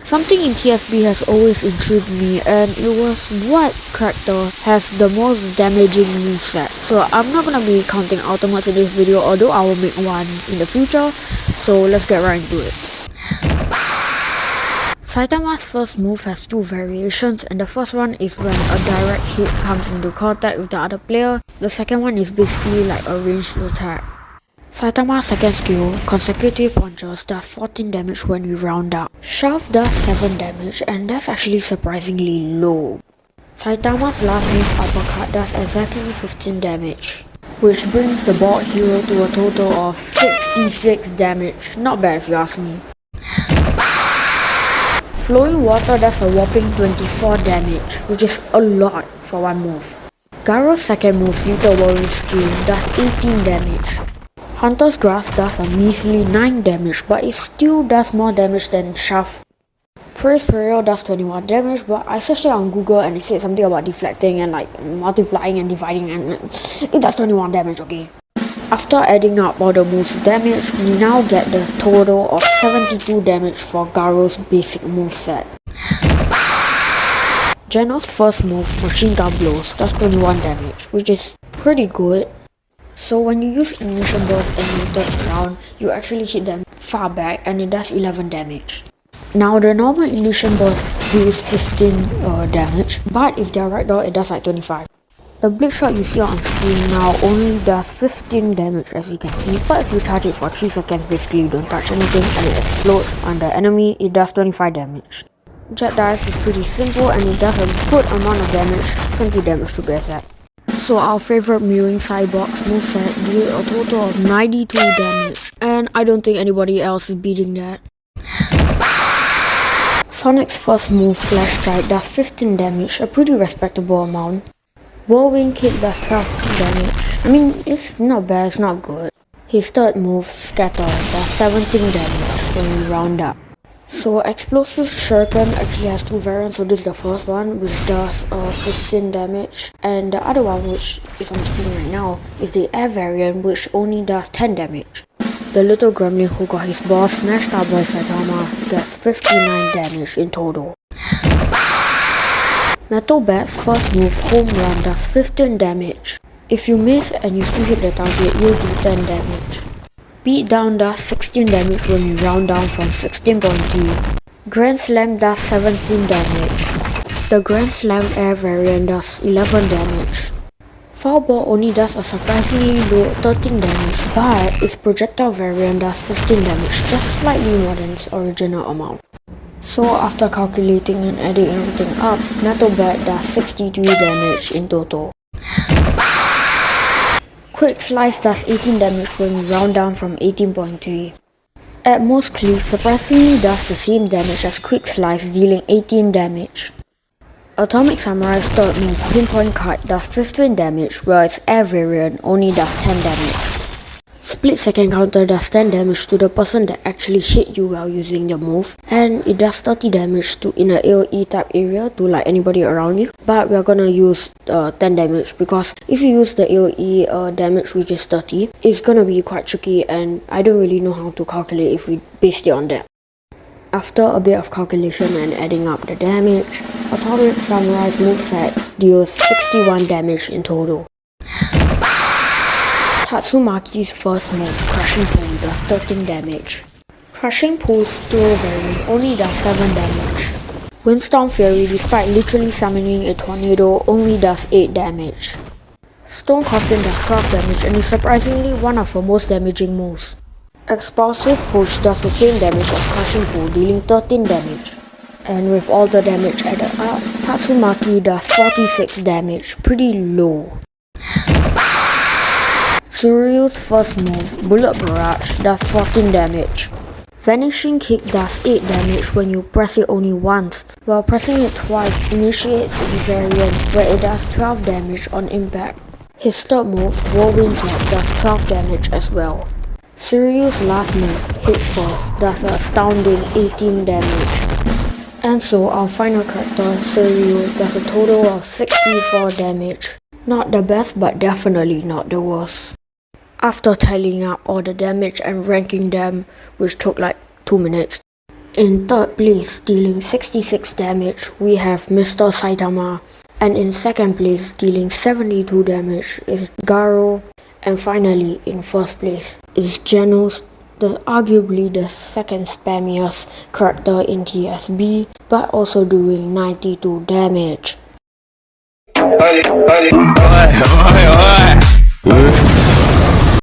Something in TSB has always intrigued me, and it was what character has the most damaging moveset. So I'm not gonna be counting ultimates in this video, although I will make one in the future. So let's get right into it. Saitama's first move has two variations, and the first one is when a direct hit comes into contact with the other player. The second one is basically like a ranged attack. Saitama's second skill, Consecutive Punches, does 14 damage when we round up. Shove does 7 damage, and that's actually surprisingly low. Saitama's last move, Uppercut, does exactly 15 damage, which brings the bald hero to a total of 66 damage. Not bad if you ask me. Flowing Water does a whopping 24 damage, which is a lot for one move. Garo's second move, Lethal Whirling Stream, does 18 damage. Hunter's Grasp does a measly 9 damage, but it still does more damage than Shove. Praise Period does 21 damage, but I searched it on Google and it said something about deflecting and like multiplying and dividing, and it does 21 damage, okay? After adding up all the moves damage, we now get the total of 72 damage for Garo's basic moveset. Geno's first move, Machine Gun Blows, does 21 damage, which is pretty good. So when you use Ignition Burst in your third round, you actually hit them far back and it does 11 damage. Now the normal Ignition Burst deals 15 damage, but if they're right now it does like 25. The Blitz Shot you see on screen now only does 15 damage, as you can see, but if you charge it for 3 seconds, basically you don't touch anything and it explodes on the enemy, it does 25 damage. Jet Dive is pretty simple and it does a good amount of damage, 20 damage to be exact. So our favorite Mirroring Cyborg's moveset deals a total of 92 damage, and I don't think anybody else is beating that. Sonic's first move, Flash Strike, does 15 damage, a pretty respectable amount. Whirlwind Kick does 12 damage. I mean, it's not bad, it's not good. His third move, Scatter, does 17 damage when we round up. So Explosive Shuriken actually has two variants, so this is the first one, which does 15 damage, and the other one, which is on screen right now, is the air variant, which only does 10 damage. The little gremlin who got his balls smashed out by Saitama gets 59 damage in total. Metal Bat's first move, Home Run, does 15 damage. If you miss and you still hit the target, you'll do 10 damage. Beat Down does 16 damage when you round down from 16.3. Grand Slam does 17 damage. The Grand Slam Air variant does 11 damage. Foul Ball only does a surprisingly low 13 damage, but its projectile variant does 15 damage, just slightly more than its original amount. So after calculating and adding everything up, Metal Bat does 63 damage in total. Quick Slice does 18 damage when we round down from 18.3. At most Cleave surprisingly does the same damage as Quick Slice, dealing 18 damage. Atomic Samurai's third move, Pinpoint Cut, does 15 damage, while its air variant only does 10 damage. Split Second Counter does 10 damage to the person that actually hit you while using the move, and it does 30 damage to in an AoE type area to like anybody around you, but we're gonna use 10 damage because if you use the AoE damage which is 30, it's gonna be quite tricky and I don't really know how to calculate if we based it on that. After a bit of calculation and adding up the damage, Atomic Samurai's moveset deals 61 damage in total. Tatsumaki's first move, Crushing Pool, does 13 damage. Crushing Pool's dual variant only does 7 damage. Windstorm Fury, despite literally summoning a tornado, only does 8 damage. Stone Coffin does 12 damage and is surprisingly one of her most damaging moves. Explosive Push does the same damage as Crushing Pool, dealing 13 damage. And with all the damage added up, Tatsumaki does 46 damage, pretty low. Suryu's first move, Bullet Barrage, does 14 damage. Vanishing Kick does 8 damage when you press it only once, while pressing it twice initiates its variant where it does 12 damage on impact. His third move, Whirlwind Drop, does 12 damage as well. Suryu's last move, Hit First, does an astounding 18 damage. And so our final character, Suryu, does a total of 64 damage. Not the best, but definitely not the worst. After tallying up all the damage and ranking them, which took like 2 minutes, In third place, dealing 66 damage, we have Mr. Saitama. And in second place, dealing 72 damage, is Garo. And finally, in first place, is Genos, arguably the second spammiest character in TSB, but also doing 92 damage.